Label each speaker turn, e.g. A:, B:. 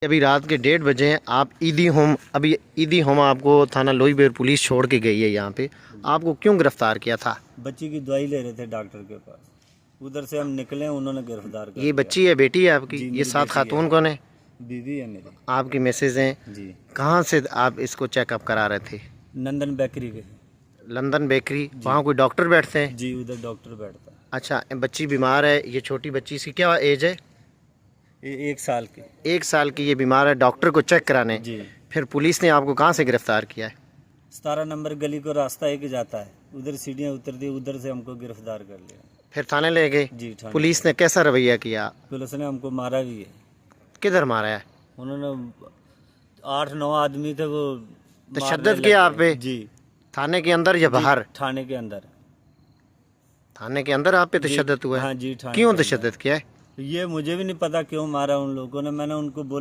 A: अभी रात के 1:30 बजे हैं। आप ईदी होम आपको थाना लोईबेर पुलिस छोड़ के गई है यहाँ पे। आपको क्यों गिरफ्तार किया था?
B: बच्ची की दवाई ले रहे थे डॉक्टर के पास, उधर से हम निकले, उन्होंने गिरफ्तार कर
A: ये
B: लिया।
A: बच्ची है, बेटी है आपकी?
B: जी,
A: ये
B: मेरी
A: सात
B: बेटी
A: खातून
B: है।
A: कौन है?
B: बीवी है मेरी।
A: आपकी मैसेज हैं?
B: जी,
A: कहाँ से आप इसको चेकअप करा रहे थे?
B: नंदन बेकरी के।
A: London bakery. वहाँ कोई डॉक्टर बैठते हैं?
B: जी, उधर डॉक्टर बैठता है।
A: अच्छा, बच्ची बीमार है, ये छोटी बच्ची, इसकी क्या एज है?
B: 1 साल के।
A: 1 साल की ये बीमार है, डॉक्टर को चेक कराने।
B: जी,
A: फिर पुलिस ने आपको कहाँ से गिरफ्तार किया है?
B: 17 नंबर गली को रास्ता एक जाता है, उधर सीढ़ियाँ उतर दी, उधर से हमको गिरफ्तार कर लिया।
A: फिर थाने ले गए?
B: जी, ठाणे।
A: पुलिस ने कैसा रवैया किया?
B: पुलिस ने हमको मारा भी है।
A: किधर मारा है?
B: उन्होंने 8-9 आदमी थे, वो
A: तशद्दुद
B: मारने
A: किया
B: लग
A: आप पे?
B: गए। जी,
A: थाने के अंदर या बाहर?
B: थाने के अंदर।
A: थाने के अंदर आप पे
B: जी,
A: तशद्दुद हुआ है?
B: हाँ जी, थाने
A: क्यों
B: के अंदर।
A: तशद्दुद किया है?
B: ये मुझे भी नहीं पता क्यों मारा उन लोगों ने। मैंने उनको